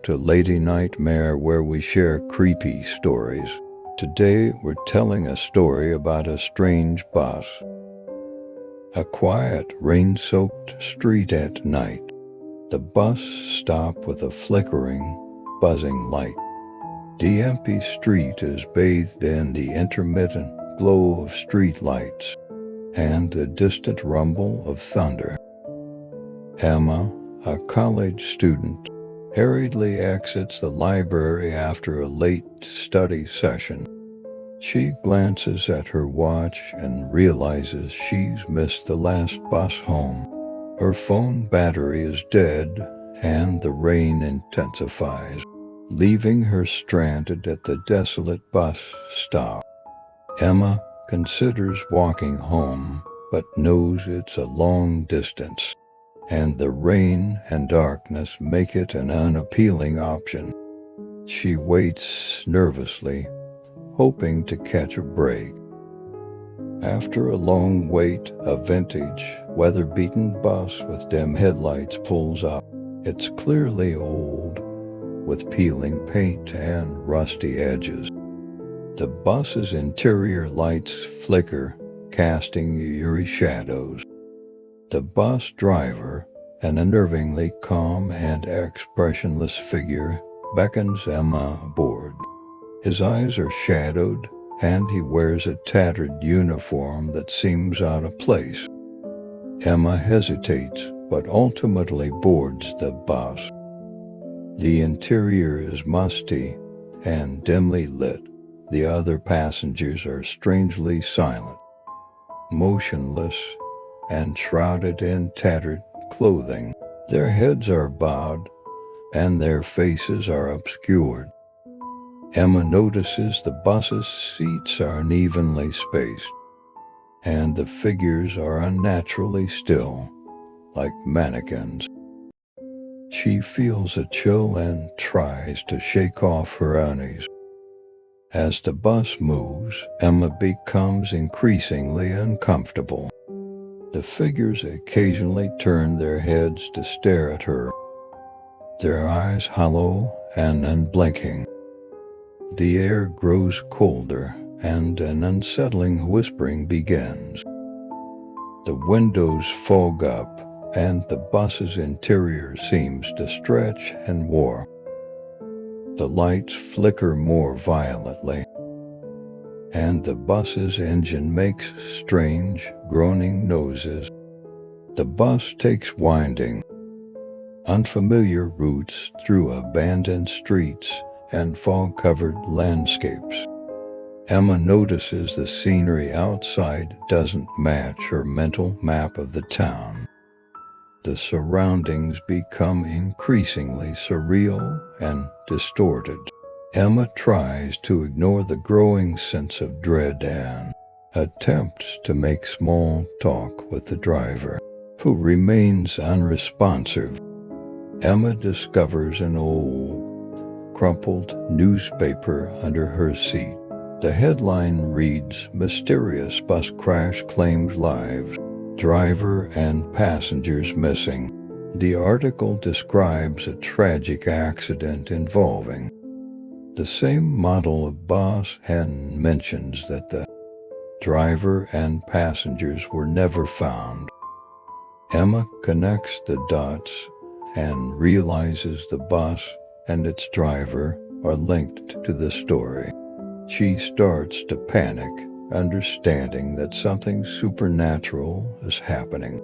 to Lady Nightmare, where we share creepy stories. Today we're telling a story about a strange bus. A quiet, rain-soaked street at night. The bus stopped with a flickering, buzzing light. The empty street is bathed in the intermittent glow of street lights and the distant rumble of thunder. Emma, a college student, hurriedly exits the library after a late study session. She glances at her watch and realizes she's missed the last bus home. Her phone battery is dead, and the rain intensifies, leaving her stranded at the desolate bus stop. Emma considers walking home, but knows it's a long distance, and the rain and darkness make it an unappealing option. She waits nervously, hoping to catch a break. After a long wait, a vintage, weather-beaten bus with dim headlights pulls up. It's clearly old, with peeling paint and rusty edges. The bus's interior lights flicker, casting eerie shadows. The bus driver, an unnervingly calm and expressionless figure, beckons Emma aboard. His eyes are shadowed, and he wears a tattered uniform that seems out of place. Emma hesitates, but ultimately boards the bus. The interior is musty and dimly lit. The other passengers are strangely silent, motionless, and shrouded in tattered clothing. Their heads are bowed, and their faces are obscured. Emma notices the bus's seats are unevenly spaced, and the figures are unnaturally still, like mannequins. She feels a chill and tries to shake off her unease. As the bus moves, Emma becomes increasingly uncomfortable. The figures occasionally turn their heads to stare at her, their eyes hollow and unblinking. The air grows colder, and an unsettling whispering begins. The windows fog up, and the bus's interior seems to stretch and warp. The lights flicker more violently, and the bus's engine makes strange, groaning noises. The bus takes winding, unfamiliar routes through abandoned streets and fog-covered landscapes. Emma notices the scenery outside doesn't match her mental map of the town. The surroundings become increasingly surreal and distorted. Emma tries to ignore the growing sense of dread and attempts to make small talk with the driver, who remains unresponsive. Emma discovers an old, crumpled newspaper under her seat. The headline reads, "Mysterious bus crash claims lives. Driver and passengers missing." The article describes a tragic accident involving the same model of bus and mentions that the driver and passengers were never found. Emma connects the dots and realizes the bus and its driver are linked to the story. She starts to panic, understanding that something supernatural is happening.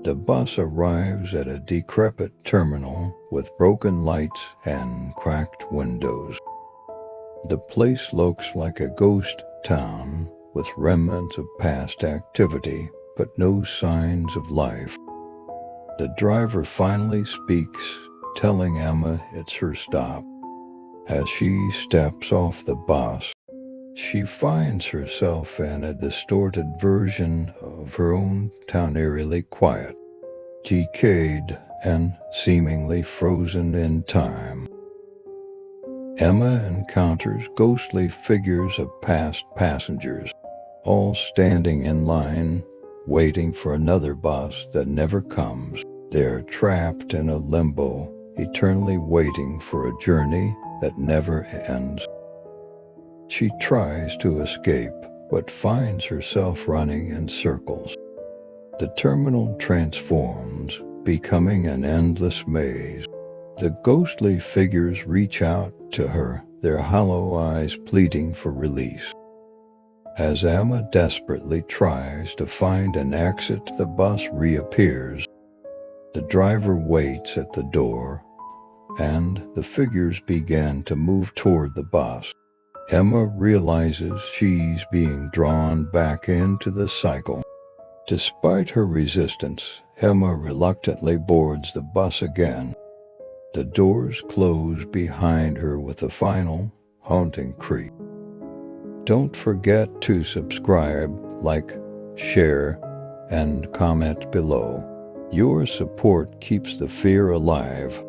The bus arrives at a decrepit terminal with broken lights and cracked windows. The place looks like a ghost town with remnants of past activity, but no signs of life. The driver finally speaks, telling Emma it's her stop. As she steps off the bus, she finds herself in a distorted version of her own town, eerily quiet, decayed, and seemingly frozen in time. Emma encounters ghostly figures of past passengers, all standing in line, waiting for another bus that never comes. They're trapped in a limbo, eternally waiting for a journey that never ends. She tries to escape, but finds herself running in circles. The terminal transforms, becoming an endless maze. The ghostly figures reach out to her, their hollow eyes pleading for release. As Emma desperately tries to find an exit, the bus reappears. The driver waits at the door, and the figures begin to move toward the bus. Emma realizes she's being drawn back into the cycle. Despite her resistance, Emma reluctantly boards the bus again. The doors close behind her with a final, haunting creak. Don't forget to subscribe, like, share, and comment below. Your support keeps the fear alive.